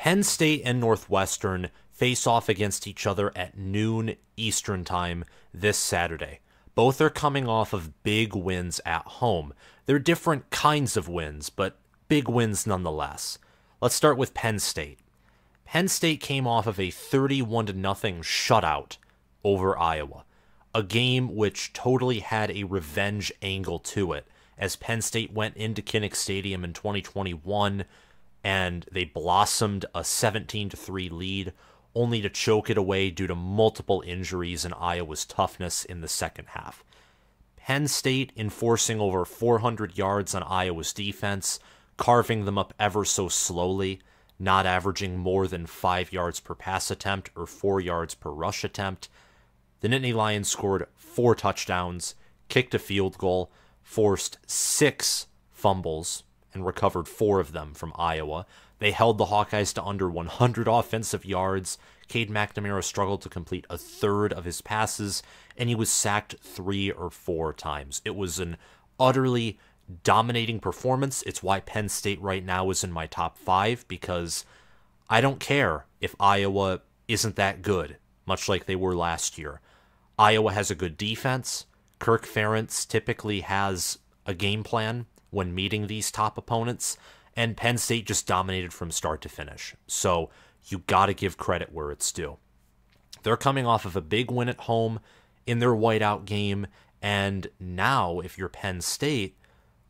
Penn State and Northwestern face off against each other at noon Eastern Time this Saturday. Both are coming off of big wins at home. They're different kinds of wins, but big wins nonetheless. Let's start with Penn State. Penn State came off of a 31-0 shutout over Iowa, a game which totally had a revenge angle to it, as Penn State went into Kinnick Stadium in 2021 and they blossomed a 17-3 lead, only to choke it away due to multiple injuries and Iowa's toughness in the second half. Penn State enforcing over 400 yards on Iowa's defense, carving them up ever so slowly, not averaging more than 5 yards per pass attempt or 4 yards per rush attempt. The Nittany Lions scored 4 touchdowns, kicked a field goal, forced 6 fumbles, and recovered 4 of them from Iowa. They held the Hawkeyes to under 100 offensive yards. Cade McNamara struggled to complete a third of his passes, and he was sacked 3 or 4 times. It was an utterly dominating performance. It's why Penn State right now is in my top 5, because I don't care if Iowa isn't that good, much like they were last year. Iowa has a good defense. Kirk Ferentz typically has a game plan when meeting these top opponents, and Penn State just dominated from start to finish. So you got to give credit where it's due. They're coming off of a big win at home in their whiteout game, and now, if you're Penn State,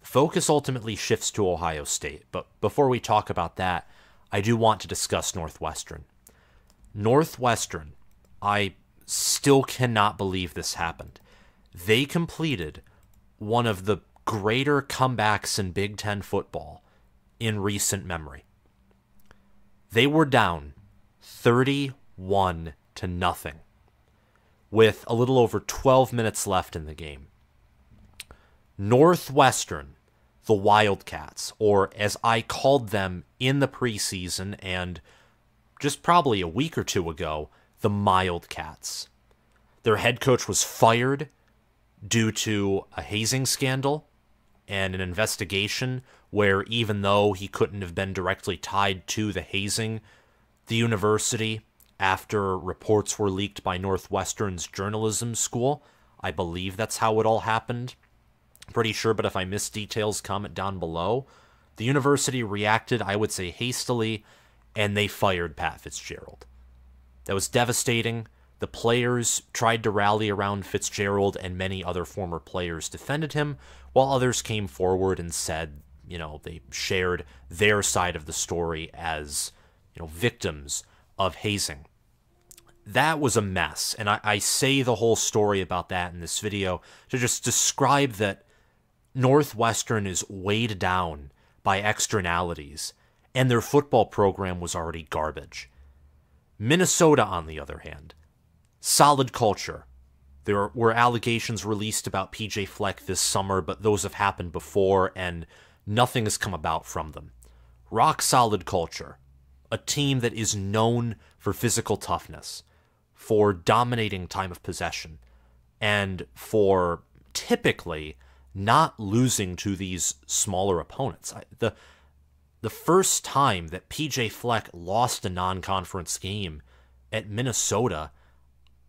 focus ultimately shifts to Ohio State. But before we talk about that, I do want to discuss Northwestern. Northwestern, I still cannot believe this happened. They completed one of the greater comebacks in Big Ten football in recent memory. They were down 31-0 with a little over 12 minutes left in the game. Northwestern, the Wildcats, or as I called them in the preseason and just probably a week or two ago, the Mildcats. Their head coach was fired due to a hazing scandal and an investigation where, even though he couldn't have been directly tied to the hazing, the university, after reports were leaked by Northwestern's journalism school, I believe that's how it all happened. Pretty sure, but if I miss details, comment down below. The university reacted, I would say, hastily, and they fired Pat Fitzgerald. That was devastating. The players tried to rally around Fitzgerald, and many other former players defended him, while others came forward and said, they shared their side of the story as, victims of hazing. That was a mess, and I say the whole story about that in this video to just describe that Northwestern is weighed down by externalities, and their football program was already garbage. Minnesota, on the other hand, solid culture. There were allegations released about PJ Fleck this summer, but those have happened before, and nothing has come about from them. Rock solid culture. A team that is known for physical toughness, for dominating time of possession, and for typically not losing to these smaller opponents. The first time that PJ Fleck lost a non-conference game at Minnesota,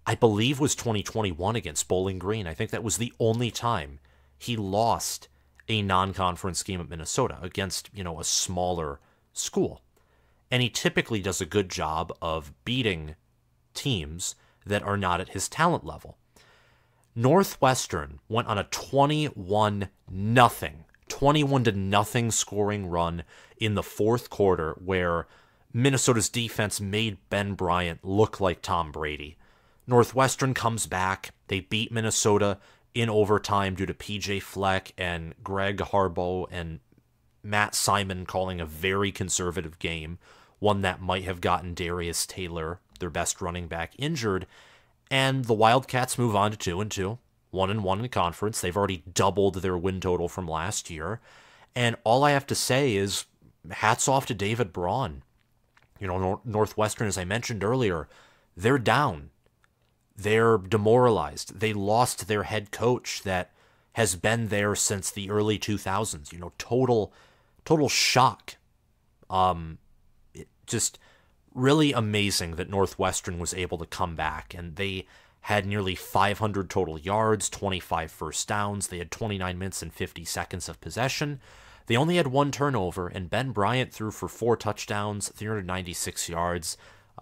I believe, was 2021 against Bowling Green. I think that was the only time he lost a non-conference game at Minnesota against, a smaller school. And he typically does a good job of beating teams that are not at his talent level. Northwestern went on a 21-0 scoring run in the fourth quarter where Minnesota's defense made Ben Bryant look like Tom Brady. Northwestern comes back. They beat Minnesota in overtime due to PJ Fleck and Greg Harbaugh and Matt Simon calling a very conservative game, one that might have gotten Darius Taylor, their best running back, injured. And the Wildcats move on to 2-2, 1-1 in conference. They've already doubled their win total from last year. And all I have to say is hats off to David Braun. Northwestern, as I mentioned earlier, they're down. They're demoralized. They lost their head coach that has been there since the early 2000s. Total shock. Just really amazing that Northwestern was able to come back, and they had nearly 500 total yards, 25 first downs. They had 29 minutes and 50 seconds of possession. They only had one turnover, and Ben Bryant threw for 4 touchdowns, 396 yards.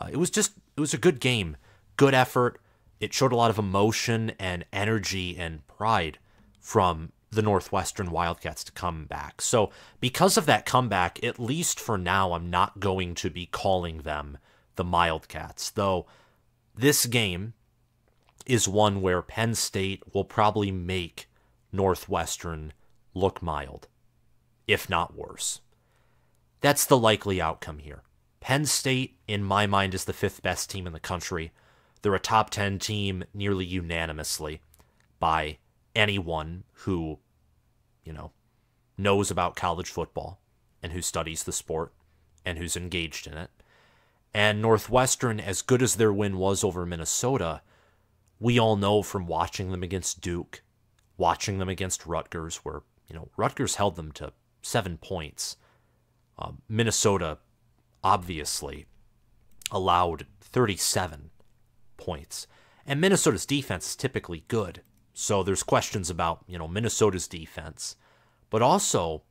It was a good game, good effort. It showed a lot of emotion and energy and pride from the Northwestern Wildcats to come back. So because of that comeback, at least for now, I'm not going to be calling them the Wildcats, though this game is one where Penn State will probably make Northwestern look mild, if not worse. That's the likely outcome here. Penn State, in my mind, is the 5th best team in the country. They're a top 10 team nearly unanimously by anyone who, knows about college football and who studies the sport and who's engaged in it. And Northwestern, as good as their win was over Minnesota, we all know from watching them against Duke, watching them against Rutgers, where, Rutgers held them to 7 points. Minnesota obviously allowed 37 points. And Minnesota's defense is typically good. So there's questions about, Minnesota's defense. But also,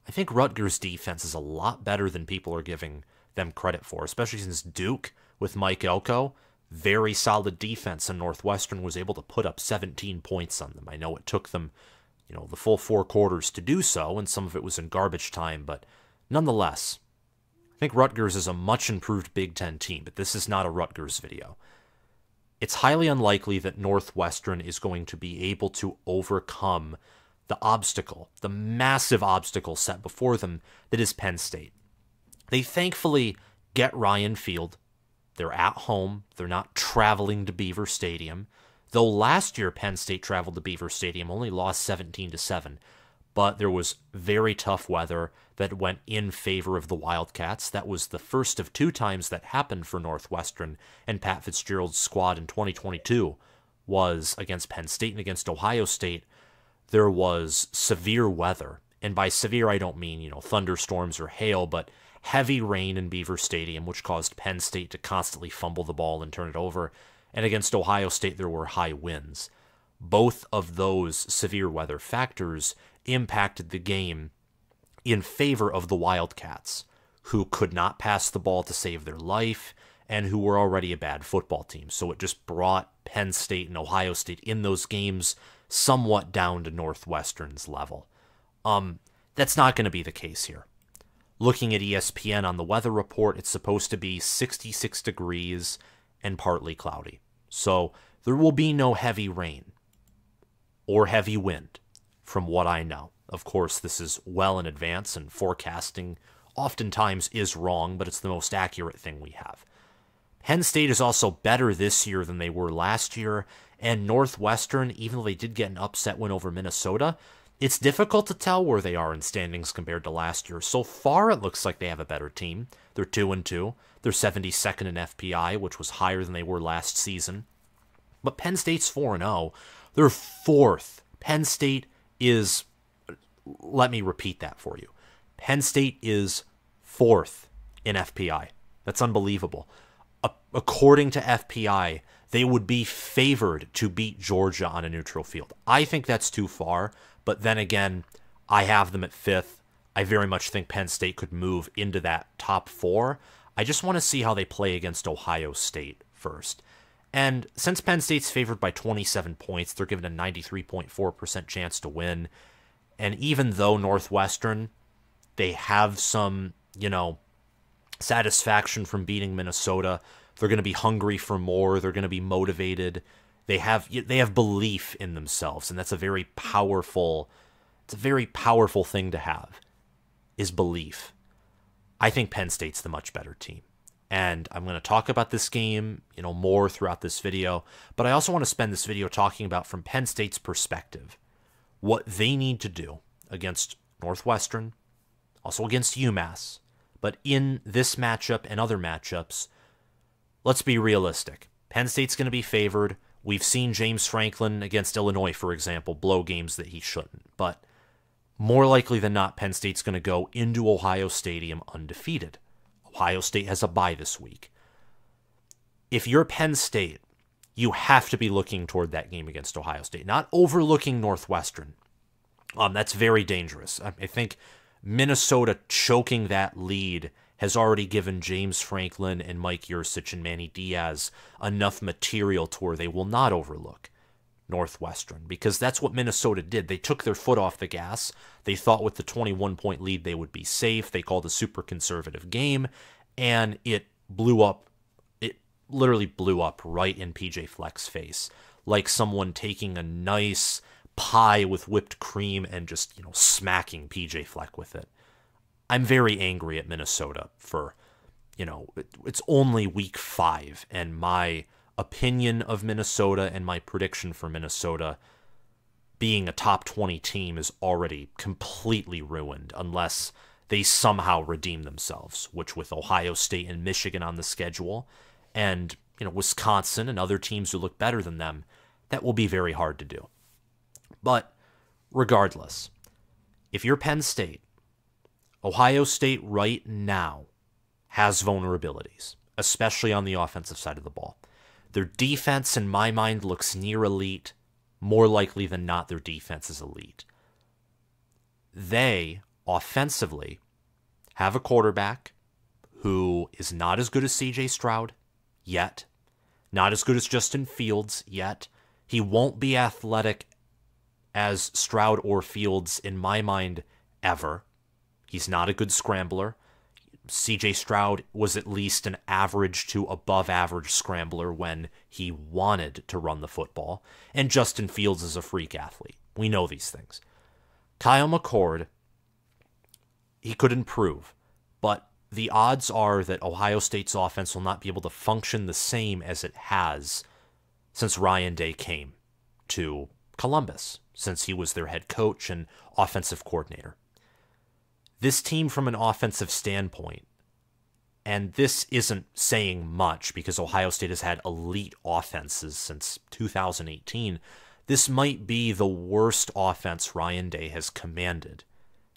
I think Rutgers' defense is a lot better than people are giving them credit for, especially since Duke, with Mike Elko, very solid defense, and Northwestern was able to put up 17 points on them. I know it took them, the full 4 quarters to do so, and some of it was in garbage time, but nonetheless, I think Rutgers is a much improved Big Ten team, but this is not a Rutgers video. It's highly unlikely that Northwestern is going to be able to overcome the massive obstacle set before them that is Penn State. They thankfully get Ryan Field. They're at home. They're not traveling to Beaver Stadium. Though last year Penn State traveled to Beaver Stadium, only lost 17-7. But there was very tough weather that went in favor of the Wildcats. That was the first of 2 times that happened for Northwestern and Pat Fitzgerald's squad in 2022 was against Penn State and against Ohio State. There was severe weather. And by severe, I don't mean, thunderstorms or hail, but heavy rain in Beaver Stadium, which caused Penn State to constantly fumble the ball and turn it over. And against Ohio State, there were high winds. Both of those severe weather factors impacted the game in favor of the Wildcats, who could not pass the ball to save their life and who were already a bad football team. So it just brought Penn State and Ohio State in those games somewhat down to Northwestern's level. That's not going to be the case here. Looking at ESPN on the weather report, it's supposed to be 66 degrees and partly cloudy. So there will be no heavy rain or heavy wind, from what I know. Of course, this is well in advance, and forecasting oftentimes is wrong, but it's the most accurate thing we have. Penn State is also better this year than they were last year, and Northwestern, even though they did get an upset win over Minnesota, it's difficult to tell where they are in standings compared to last year. So far, it looks like they have a better team. They're 2-2. They're 72nd in FPI, which was higher than they were last season. But Penn State's 4-0. They're 4th. Penn State is, let me repeat that for you. Penn State is 4th in FPI. That's unbelievable. According to FPI, they would be favored to beat Georgia on a neutral field. I think that's too far, but then again, I have them at 5th. I very much think Penn State could move into that top 4. I just want to see how they play against Ohio State first. And since Penn State's favored by 27 points, they're given a 93.4% chance to win. And even though Northwestern, they have some, satisfaction from beating Minnesota, they're going to be hungry for more. They're going to be motivated. They have belief in themselves, and that's a very powerful thing to have, is belief. I think Penn State's the much better team. And I'm going to talk about this game, more throughout this video, but I also want to spend this video talking about, from Penn State's perspective, what they need to do against Northwestern, also against UMass, but in this matchup and other matchups, let's be realistic. Penn State's going to be favored. We've seen James Franklin against Illinois, for example, blow games that he shouldn't, but more likely than not, Penn State's going to go into Ohio Stadium undefeated. Ohio State has a bye this week. If you're Penn State, you have to be looking toward that game against Ohio State, not overlooking Northwestern. That's very dangerous. I think Minnesota choking that lead has already given James Franklin and Mike Yurcich and Manny Diaz enough material to where they will not overlook Northwestern, because that's what Minnesota did. They took their foot off the gas. They thought with the 21-point lead they would be safe. They called a super conservative game, and it blew up. It literally blew up right in PJ Fleck's face, like someone taking a nice pie with whipped cream and just, smacking PJ Fleck with it. I'm very angry at Minnesota for, it's only week 5, and my opinion of Minnesota and my prediction for Minnesota being a top 20 team is already completely ruined unless they somehow redeem themselves, which with Ohio State and Michigan on the schedule and, Wisconsin and other teams who look better than them, that will be very hard to do. But regardless, if you're Penn State, Ohio State right now has vulnerabilities, especially on the offensive side of the ball. Their defense, in my mind, looks near elite. More likely than not, their defense is elite. They, offensively, have a quarterback who is not as good as C.J. Stroud yet, not as good as Justin Fields yet. He won't be athletic as Stroud or Fields, in my mind, ever. He's not a good scrambler. C.J. Stroud was at least an average to above average scrambler when he wanted to run the football. And Justin Fields is a freak athlete. We know these things. Kyle McCord, he could improve, but the odds are that Ohio State's offense will not be able to function the same as it has since Ryan Day came to Columbus, since he was their head coach and offensive coordinator. This team from an offensive standpoint, and this isn't saying much because Ohio State has had elite offenses since 2018, this might be the worst offense Ryan Day has commanded.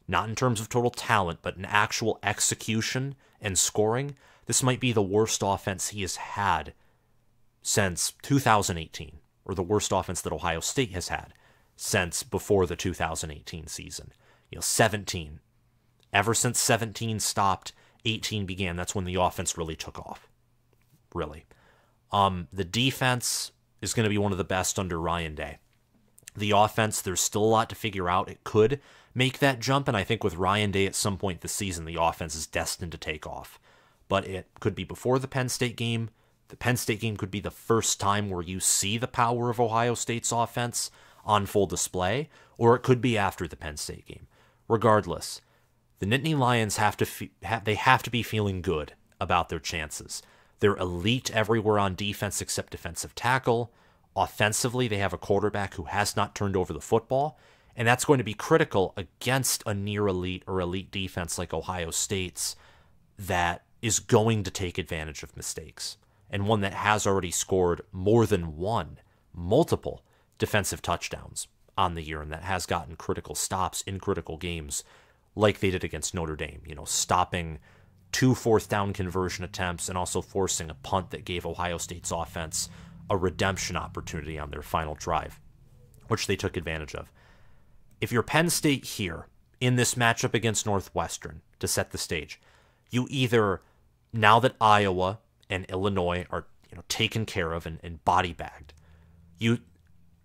Not in terms of total talent, but in actual execution and scoring, this might be the worst offense he has had since 2018, or the worst offense that Ohio State has had since before the 2018 season. 17. Ever since 17 stopped, 18 began. That's when the offense really took off. Really. The defense is going to be one of the best under Ryan Day. The offense, there's still a lot to figure out. It could make that jump, and I think with Ryan Day at some point this season, the offense is destined to take off. But it could be before the Penn State game. The Penn State game could be the first time where you see the power of Ohio State's offense on full display, or it could be after the Penn State game. Regardless, the Nittany Lions have to be feeling good about their chances. They're elite everywhere on defense except defensive tackle. Offensively, they have a quarterback who has not turned over the football, and that's going to be critical against a near elite or elite defense like Ohio State's that is going to take advantage of mistakes, and one that has already scored more than multiple defensive touchdowns on the year, and that has gotten critical stops in critical games like they did against Notre Dame, stopping 2 fourth-down conversion attempts and also forcing a punt that gave Ohio State's offense a redemption opportunity on their final drive, which they took advantage of. If you're Penn State here in this matchup against Northwestern to set the stage, you either, now that Iowa and Illinois are taken care of and body-bagged, you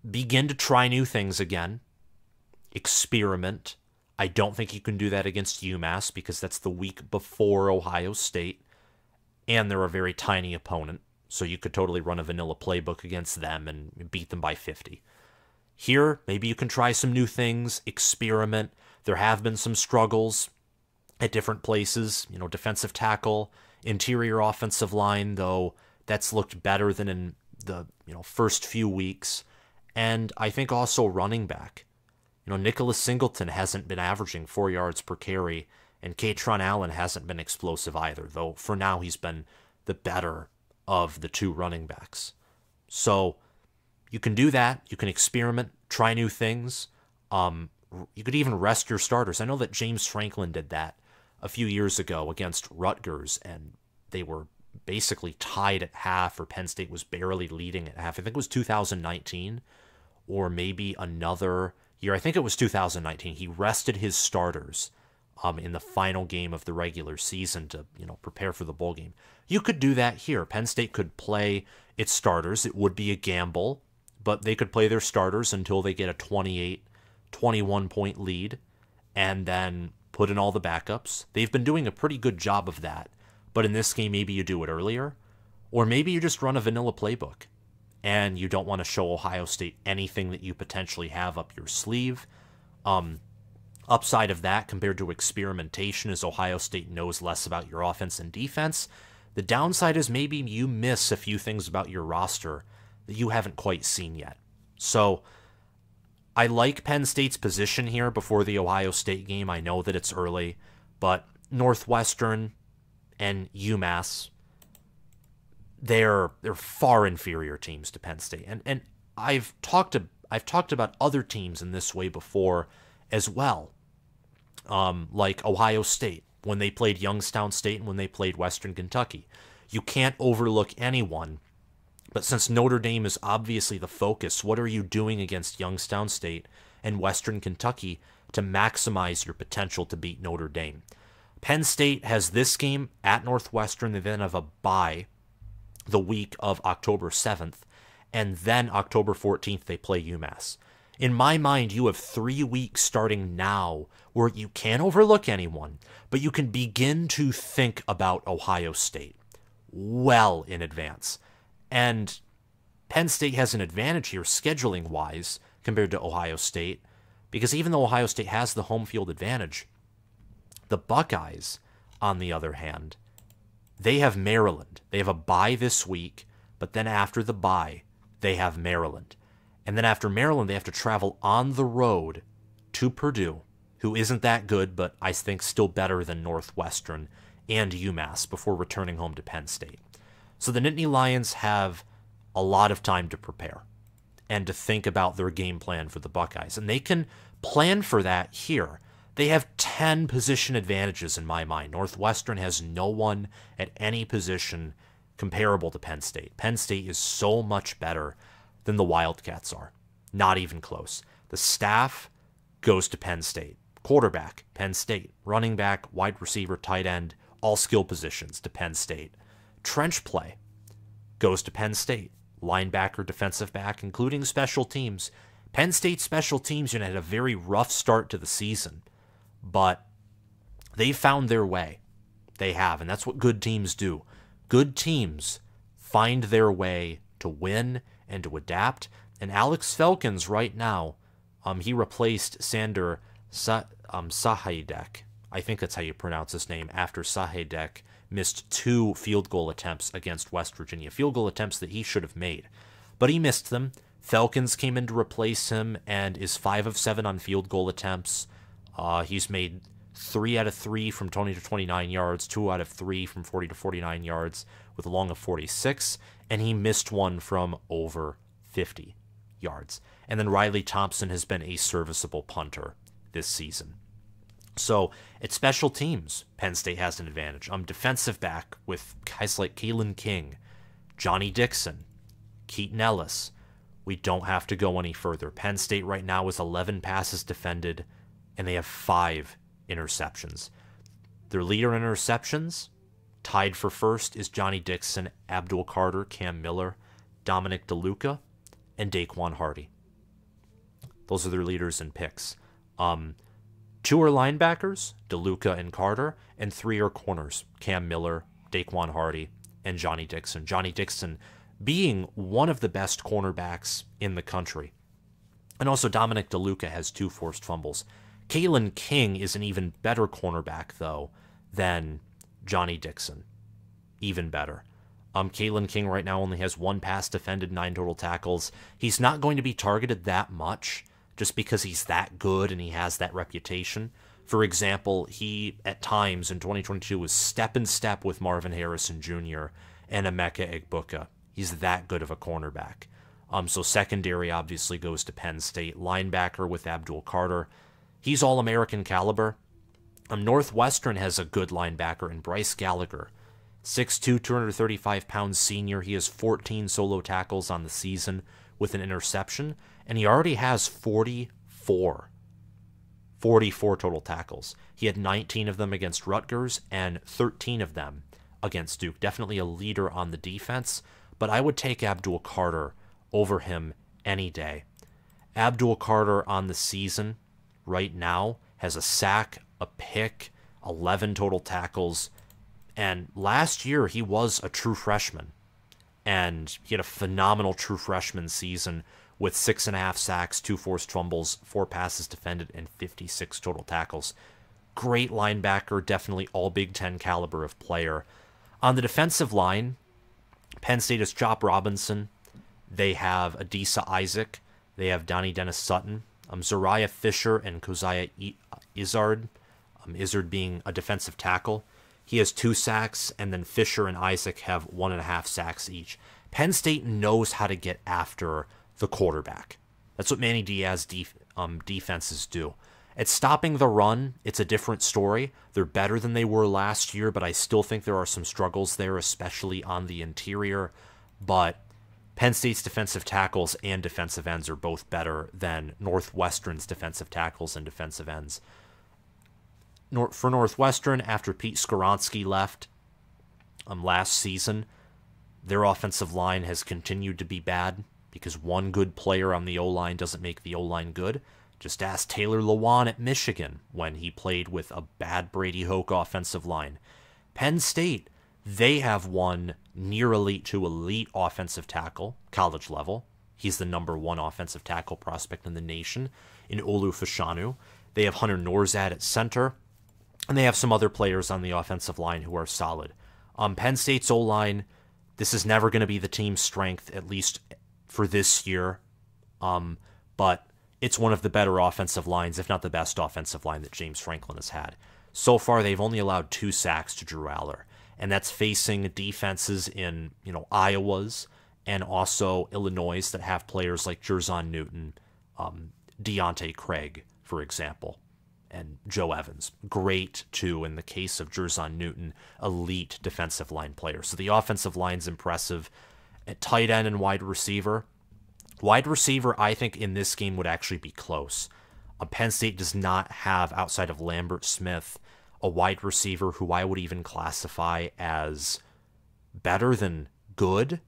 begin to try new things again, experiment. I don't think you can do that against UMass because that's the week before Ohio State, and they're a very tiny opponent, so you could totally run a vanilla playbook against them and beat them by 50. Here, maybe you can try some new things, experiment. There have been some struggles at different places, defensive tackle, interior offensive line, though that's looked better than in the first few weeks. And I think also running back. Nicholas Singleton hasn't been averaging 4 yards per carry, and Catron Allen hasn't been explosive either, though for now he's been the better of the 2 running backs. So you can do that. You can experiment, try new things. You could even rest your starters. I know that James Franklin did that a few years ago against Rutgers, and they were basically tied at half, or Penn State was barely leading at half. I think it was 2019, or maybe another year. I think it was 2019. He rested his starters in the final game of the regular season to, prepare for the bowl game. You could do that here. Penn State could play its starters. It would be a gamble, but they could play their starters until they get a 28, 21-point lead, and then put in all the backups. They've been doing a pretty good job of that, but in this game, maybe you do it earlier, or maybe you just run a vanilla playbook, and you don't want to show Ohio State anything that you potentially have up your sleeve. Upside of that, compared to experimentation, is Ohio State knows less about your offense and defense. The downside is maybe you miss a few things about your roster that you haven't quite seen yet. So I like Penn State's position here before the Ohio State game. I know that it's early, but Northwestern and UMass, they're far inferior teams to Penn State. And I've talked about other teams in this way before as well. Like Ohio State, when they played Youngstown State and when they played Western Kentucky. You can't overlook anyone, but since Notre Dame is obviously the focus, what are you doing against Youngstown State and Western Kentucky to maximize your potential to beat Notre Dame? Penn State has this game at Northwestern. They then have a bye the week of October 7th, and then October 14th they play UMass. In my mind, you have 3 weeks starting now where you can't overlook anyone, but you can begin to think about Ohio State well in advance. And Penn State has an advantage here scheduling-wise compared to Ohio State, because even though Ohio State has the home field advantage, the Buckeyes, on the other hand, they have Maryland. They have a bye this week, but then after the bye, they have Maryland. And then after Maryland, they have to travel on the road to Purdue, who isn't that good, but I think still better than Northwestern and UMass, before returning home to Penn State. So the Nittany Lions have a lot of time to prepare and to think about their game plan for the Buckeyes. And they can plan for that here. They have 10 position advantages in my mind. Northwestern has no one at any position comparable to Penn State. Penn State is so much better than the Wildcats are. Not even close. The staff goes to Penn State. Quarterback, Penn State. Running back, wide receiver, tight end, all skill positions to Penn State. Trench play goes to Penn State. Linebacker, defensive back, including special teams. Penn State special teams had a very rough start to the season, but they found their way. They have, and that's what good teams do. Good teams find their way to win and to adapt. And Alex Felkins right now, he replaced Sander Sahaydak. I think that's how you pronounce his name, after Sahaydak missed 2 field goal attempts against West Virginia. Field goal attempts that he should have made. But he missed them. Felkins came in to replace him and is 5 of 7 on field goal attempts. He's made 3 out of 3 from 20 to 29 yards, 2 out of 3 from 40 to 49 yards with a long of 46, and he missed one from over 50 yards. And then Riley Thompson has been a serviceable punter this season. So at special teams, Penn State has an advantage. Defensive back with guys like Kalen King, Johnny Dixon, Keaton Ellis. We don't have to go any further. Penn State right now is 11 passes defended, and they have 5 interceptions. Their leader in interceptions, tied for first, is Johnny Dixon, Abdul Carter, Cam Miller, Dominic DeLuca, and Daquan Hardy. Those are their leaders in picks. 2 are linebackers, DeLuca and Carter, and 3 are corners, Cam Miller, Daquan Hardy, and Johnny Dixon. Johnny Dixon being one of the best cornerbacks in the country. And also Dominic DeLuca has 2 forced fumbles. Kalen King is an even better cornerback, though, than Johnny Dixon. Even better. Kalen King right now only has 1 pass defended, 9 total tackles. He's not going to be targeted that much just because he's that good and he has that reputation. For example, he, at times in 2022, was step in step with Marvin Harrison Jr. and Emeka Egbuka. He's that good of a cornerback. So secondary obviously goes to Penn State. Linebacker with Abdul Carter. He's All-American caliber. Northwestern has a good linebacker in Bryce Gallagher. 6'2", 235-pound senior. He has 14 solo tackles on the season with an interception, and he already has 44 total tackles. He had 19 of them against Rutgers and 13 of them against Duke. Definitely a leader on the defense, but I would take Abdul Carter over him any day. Abdul Carter on the season right now has a sack, a pick, 11 total tackles, and last year he was a true freshman, and he had a phenomenal true freshman season with 6.5 sacks, 2 forced fumbles, 4 passes defended, and 56 total tackles. Great linebacker, definitely all Big Ten caliber of player. On the defensive line, Penn State has Chop Robinson. They have Adisa Isaac. They have Donnie Dennis Sutton. Zariah Fisher and Keziah Izzard. Izzard being a defensive tackle. He has 2 sacks, and then Fisher and Isaac have 1.5 sacks each. Penn State knows how to get after the quarterback. That's what Manny Diaz defenses do. At stopping the run, it's a different story. They're better than they were last year, but I still think there are some struggles there, especially on the interior. But Penn State's defensive tackles and defensive ends are both better than Northwestern's defensive tackles and defensive ends. For Northwestern, after Pete Skoronski left last season, their offensive line has continued to be bad because one good player on the O-line doesn't make the O-line good. Just ask Taylor Lewan at Michigan when he played with a bad Brady Hoke offensive line. Penn State, they have one near elite to elite offensive tackle, college level. He's the #1 offensive tackle prospect in the nation in Olu Fashanu. They have Hunter Norzad at center, and they have some other players on the offensive line who are solid. Penn State's O-line, this is never going to be the team's strength, at least for this year. But it's one of the better offensive lines, if not the best offensive line that James Franklin has had. So far, they've only allowed 2 sacks to Drew Allar, and that's facing defenses in Iowa's and also Illinois that have players like Jerzon Newton, Deontay Craig, for example, and Joe Evans. Great, too, in the case of Jerzon Newton, elite defensive line player. So the offensive line's impressive. At tight end and wide receiver, I think in this game would actually be close. Penn State does not have, outside of Lambert Smith, a wide receiver who I would even classify as better than good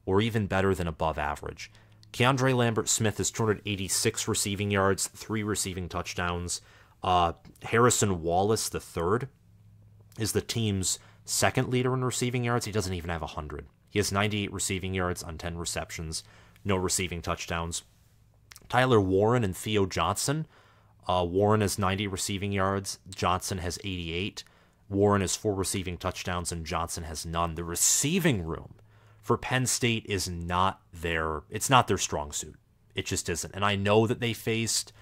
or even better than above average. Keandre Lambert Smith has 286 receiving yards, 3 receiving touchdowns. Harrison Wallace III is the team's second leader in receiving yards. He doesn't even have 100. He has 98 receiving yards on 10 receptions, no receiving touchdowns. Tyler Warren and Theo Johnson. Warren has 90 receiving yards. Johnson has 88. Warren has 4 receiving touchdowns, and Johnson has none. The receiving room for Penn State is not it's not their strong suit. It just isn't. And I know that they faced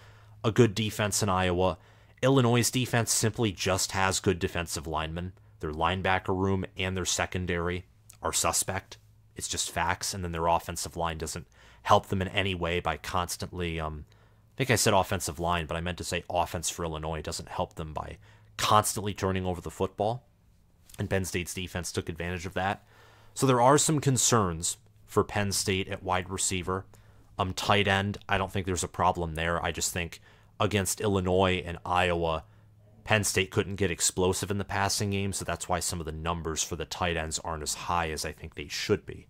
a good defense in Iowa. Illinois' defense simply just has good defensive linemen. Their linebacker room and their secondary are suspect. It's just facts. And then their offensive line doesn't help them in any way by constantly, I think I said offensive line, but I meant to say offense for Illinois. It doesn't help them by constantly turning over the football. And Penn State's defense took advantage of that. So there are some concerns for Penn State at wide receiver. Tight end, I don't think there's a problem there. I just think against Illinois and Iowa, Penn State couldn't get explosive in the passing game, so that's why some of the numbers for the tight ends aren't as high as I think they should be.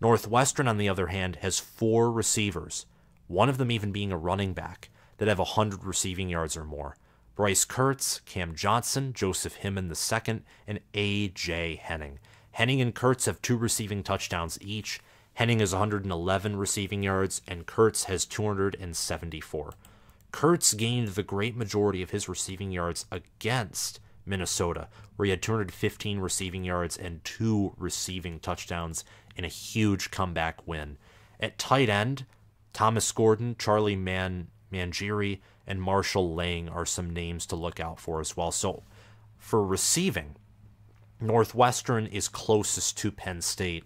Northwestern, on the other hand, has 4 receivers, one of them even being a running back, that have 100 receiving yards or more. Bryce Kurtz, Cam Johnson, Joseph Hyman II, and A.J. Henning. Henning and Kurtz have 2 receiving touchdowns each. Henning has 111 receiving yards, and Kurtz has 274. Kurtz gained the great majority of his receiving yards against Minnesota, where he had 215 receiving yards and 2 receiving touchdowns in a huge comeback win. At tight end, Thomas Gordon, Charlie Mangieri, and Marshall Lang are some names to look out for as well. So for receiving, Northwestern is closest to Penn State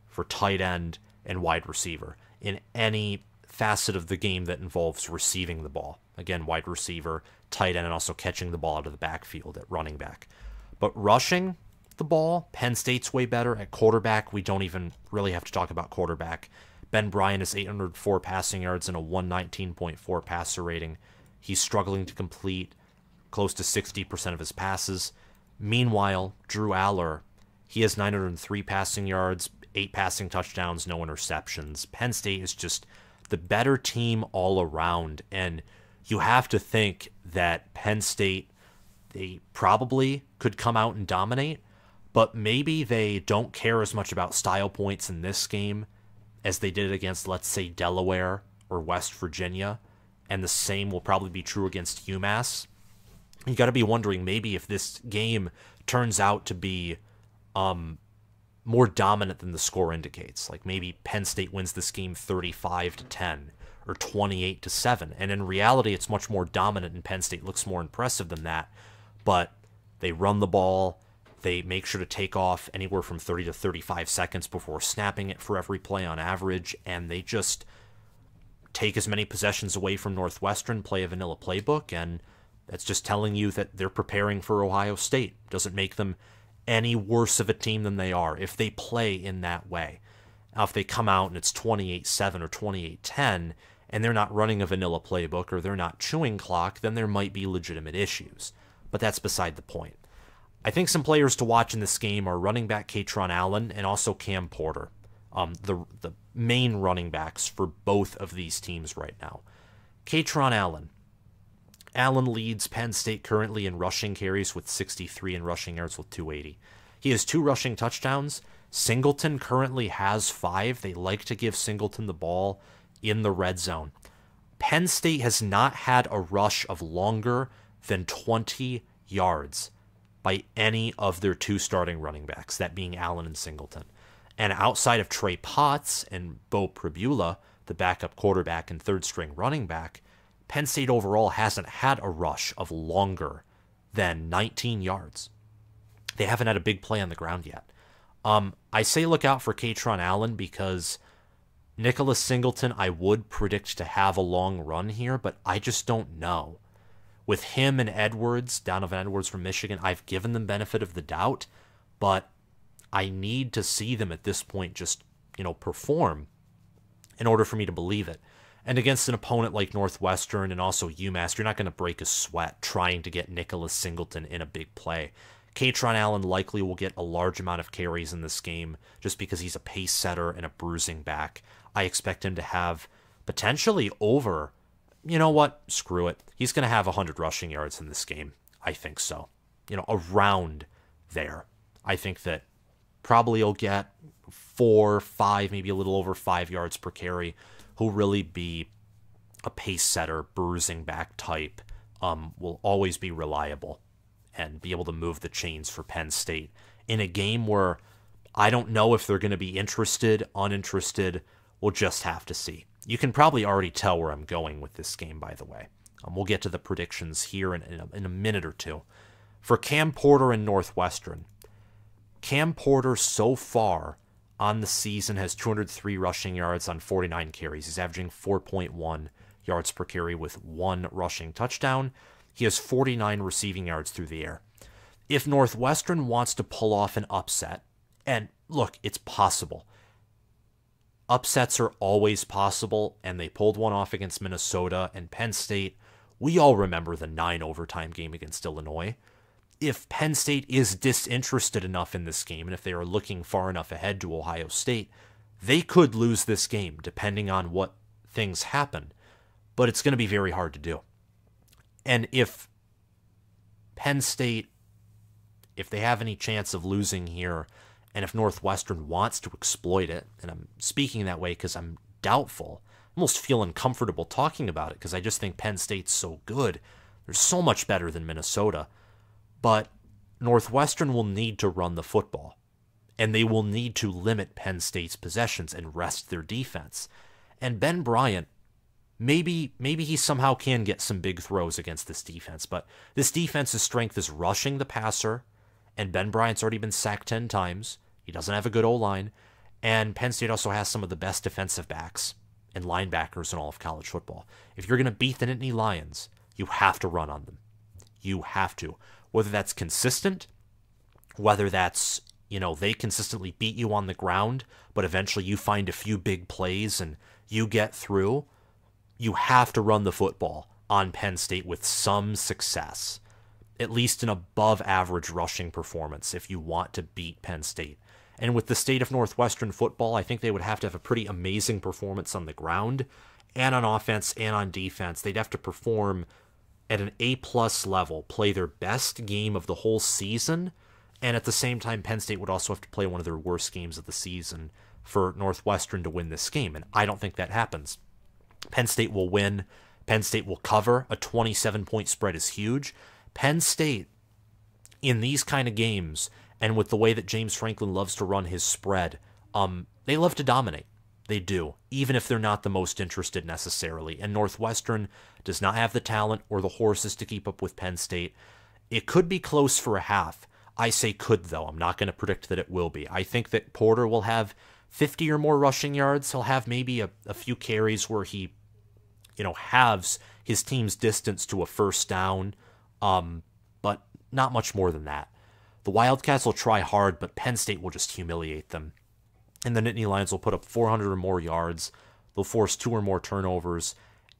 for tight end and wide receiver in any facet of the game that involves receiving the ball. Again, wide receiver, tight end and also catching the ball out of the backfield at running back. But rushing the ball, Penn State's way better. At quarterback, we don't even really have to talk about quarterback. Ben Bryant is 804 passing yards and a 119.4 passer rating. He's struggling to complete close to 60% of his passes. Meanwhile, Drew Allar, he has 903 passing yards, 8 passing touchdowns, no interceptions. Penn State is just the better team all around, and you have to think that Penn State, they probably could come out and dominate, but maybe they don't care as much about style points in this game as they did against, let's say, Delaware or West Virginia, and the same will probably be true against UMass. You got to be wondering maybe if this game turns out to be more dominant than the score indicates. Like maybe Penn State wins this game 35-10 or 28-7, and in reality it's much more dominant and Penn State looks more impressive than that. But they run the ball, they make sure to take off anywhere from 30 to 35 seconds before snapping it for every play on average, and they just take as many possessions away from Northwestern, play a vanilla playbook, and that's just telling you that they're preparing for Ohio State. Doesn't make them any worse of a team than they are if they play in that way. Now, if they come out and it's 28-7 or 28-10, and they're not running a vanilla playbook or they're not chewing clock, then there might be legitimate issues. But that's beside the point. I think some players to watch in this game are running back Catron Allen and also Cam Porter, the main running backs for both of these teams right now. Catron Allen. Allen leads Penn State currently in rushing carries with 63 and rushing yards with 280. He has 2 rushing touchdowns. Singleton currently has 5. They like to give Singleton the ball in the red zone. Penn State has not had a rush of longer than 20 yards by any of their 2 starting running backs, that being Allen and Singleton. And outside of Trey Potts and Bo Pribula, the backup quarterback and third-string running back, Penn State overall hasn't had a rush of longer than 19 yards. They haven't had a big play on the ground yet. I say look out for Catron Allen because Nicholas Singleton I would predict to have a long run here, but I just don't know. With him and Edwards, Donovan Edwards from Michigan, I've given them benefit of the doubt, but I need to see them at this point just, perform in order for me to believe it. And against an opponent like Northwestern and also UMass, you're not going to break a sweat trying to get Nicholas Singleton in a big play. Catron Allen likely will get a large amount of carries in this game just because he's a pace setter and a bruising back. I expect him to have potentially over, screw it. He's going to have 100 rushing yards in this game. I think so. Around there. I think that probably he'll get 4, 5, maybe a little over 5 yards per carry. He'll really be a pace setter, bruising back type, will always be reliable and be able to move the chains for Penn State in a game where I don't know if they're going to be interested, uninterested. We'll just have to see. You can probably already tell where I'm going with this game, by the way. We'll get to the predictions here in a minute or two. For Cam Porter and Northwestern, Cam Porter so far on the season has 203 rushing yards on 49 carries. He's averaging 4.1 yards per carry with 1 rushing touchdown. He has 49 receiving yards through the air. If Northwestern wants to pull off an upset, and look, it's possible. Upsets are always possible, and they pulled one off against Minnesota and Penn State. We all remember the 9 overtime game against Illinois. If Penn State is disinterested enough in this game, and if they are looking far enough ahead to Ohio State, they could lose this game depending on what things happen. But it's going to be very hard to do. And if Penn State, if they have any chance of losing here, and if Northwestern wants to exploit it, and I'm speaking that way because I'm doubtful, I almost feel uncomfortable talking about it because I just think Penn State's so good. They're so much better than Minnesota. But Northwestern will need to run the football, and they will need to limit Penn State's possessions and rest their defense. And Ben Bryant, maybe he somehow can get some big throws against this defense, but this defense's strength is rushing the passer, and Ben Bryant's already been sacked 10 times. He doesn't have a good O-line, and Penn State also has some of the best defensive backs and linebackers in all of college football. If you're going to beat the Nittany Lions, You have to run on them. You have to. Whether that's consistent, whether that's, they consistently beat you on the ground, but eventually you find a few big plays and you get through, you have to run the football on Penn State with some success. At least an above average rushing performance if you want to beat Penn State. And with the state of Northwestern football, I think they would have to have a pretty amazing performance on the ground and on offense and on defense. They'd have to perform at an A-plus level, play their best game of the whole season, and at the same time, Penn State would also have to play one of their worst games of the season for Northwestern to win this game, and I don't think that happens. Penn State will win. Penn State will cover. A 27-point spread is huge. Penn State, in these kind of games, and with the way that James Franklin loves to run his spread, they love to dominate. They do, even if they're not the most interested necessarily. And Northwestern does not have the talent or the horses to keep up with Penn State. It could be close for a half. I say could, though. I'm not going to predict that it will be. I think that Porter will have 50 or more rushing yards. He'll have maybe a few carries where he, halves his team's distance to a first down, but not much more than that. The Wildcats will try hard, but Penn State will just humiliate them. And the Nittany Lions will put up 400 or more yards. They'll force 2 or more turnovers,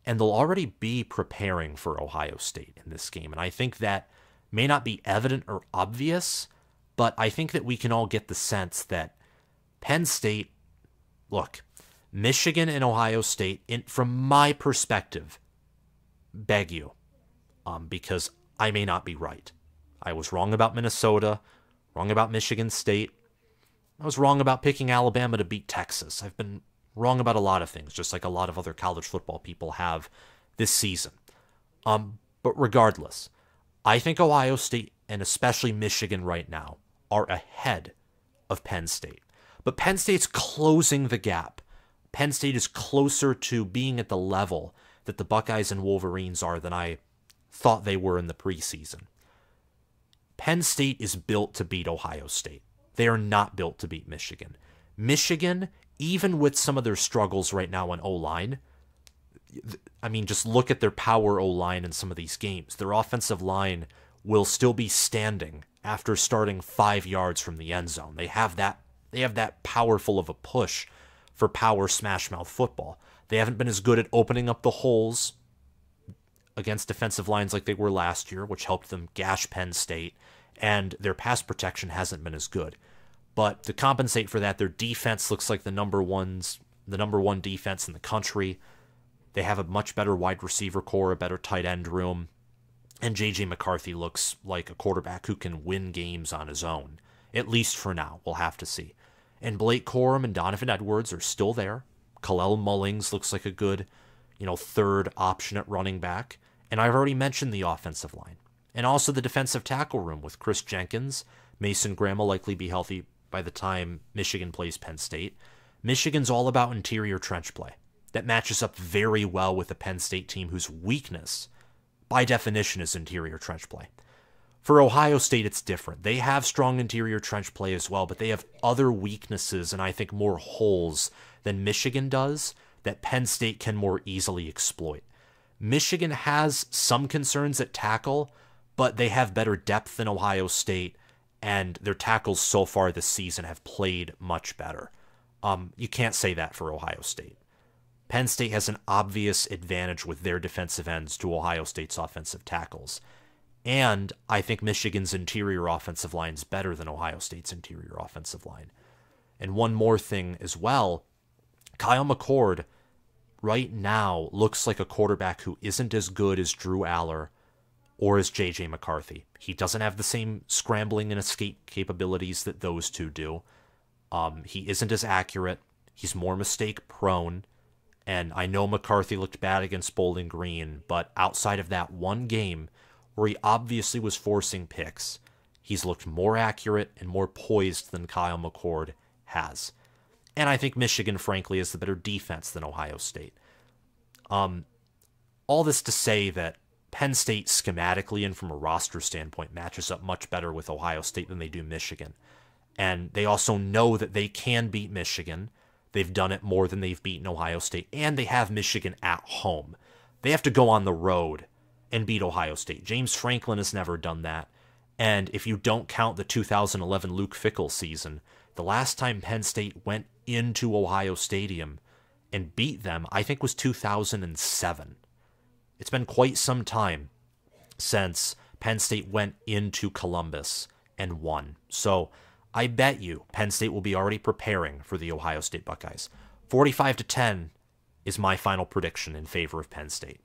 and they'll already be preparing for Ohio State in this game. And I think that may not be evident or obvious, but I think that we can all get the sense that Penn State, look, Michigan and Ohio State, from my perspective, beg you, because I may not be right. I was wrong about Minnesota, wrong about Michigan State. I was wrong about picking Alabama to beat Texas. I've been wrong about a lot of things, just like a lot of other college football people have this season. But regardless, I think Ohio State and especially Michigan right now are ahead of Penn State. But Penn State's closing the gap. Penn State is closer to being at the level that the Buckeyes and Wolverines are than I thought they were in the preseason. Penn State is built to beat Ohio State. They are not built to beat Michigan. Michigan, even with some of their struggles right now on O-line, just look at their power O-line in some of these games. Their offensive line will still be standing after starting 5 yards from the end zone. They have that powerful of a push for power smash mouth football. They haven't been as good at opening up the holes against defensive lines like they were last year, which helped them gash Penn State, and their pass protection hasn't been as good. But to compensate for that, their defense looks like the number one defense in the country. They have a much better wide receiver core, a better tight end room, and J.J. McCarthy looks like a quarterback who can win games on his own, at least for now. We'll have to see. And Blake Corum and Donovan Edwards are still there. Kalel Mullings looks like a good, third option at running back. And I've already mentioned the offensive line. And also the defensive tackle room with Chris Jenkins. Mason Graham will likely be healthy by the time Michigan plays Penn State. Michigan's all about interior trench play. That matches up very well with a Penn State team whose weakness, by definition, is interior trench play. For Ohio State, it's different. They have strong interior trench play as well, but they have other weaknesses and I think more holes than Michigan does that Penn State can more easily exploit. Michigan has some concerns at tackle, but they have better depth than Ohio State, and their tackles so far this season have played much better. You can't say that for Ohio State. Penn State has an obvious advantage with their defensive ends to Ohio State's offensive tackles. And I think Michigan's interior offensive line is better than Ohio State's interior offensive line. And one more thing as well, Kyle McCord right now looks like a quarterback who isn't as good as Drew Allar or as J.J. McCarthy. He doesn't have the same scrambling and escape capabilities that those two do. He isn't as accurate. He's more mistake-prone. And I know McCarthy looked bad against Bowling Green, but outside of that one game where he obviously was forcing picks, he's looked more accurate and more poised than Kyle McCord has. And I think Michigan, frankly, is the better defense than Ohio State. All this to say that Penn State schematically and from a roster standpoint matches up much better with Ohio State than they do Michigan. And they also know that they can beat Michigan. They've done it more than they've beaten Ohio State. And they have Michigan at home. They have to go on the road and beat Ohio State. James Franklin has never done that. And if you don't count the 2011 Luke Fickell season, the last time Penn State went into Ohio Stadium and beat them, I think, was 2007. It's been quite some time since Penn State went into Columbus and won. So I bet you Penn State will be already preparing for the Ohio State Buckeyes. 45-10 is my final prediction in favor of Penn State.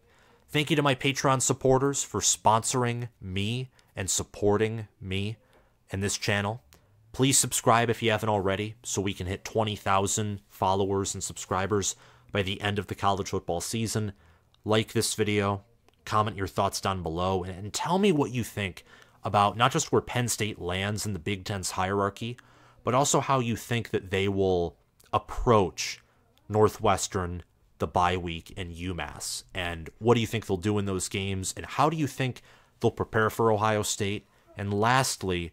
Thank you to my Patreon supporters for sponsoring me and supporting me and this channel. Please subscribe if you haven't already so we can hit 20,000 followers and subscribers by the end of the college football season. Like this video, comment your thoughts down below, and tell me what you think about not just where Penn State lands in the Big Ten's hierarchy, but also how you think that they will approach Northwestern, the bye week, and UMass. And what do you think they'll do in those games? And how do you think they'll prepare for Ohio State? And lastly,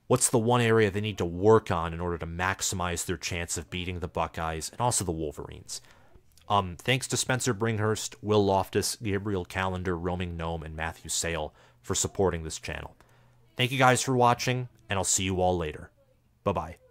what's the one area they need to work on in order to maximize their chance of beating the Buckeyes and also the Wolverines? Thanks to Spencer Bringhurst, Will Loftus, Gabriel Calendar, Roaming Gnome, and Matthew Sale for supporting this channel. Thank you guys for watching, and I'll see you all later. Bye-bye.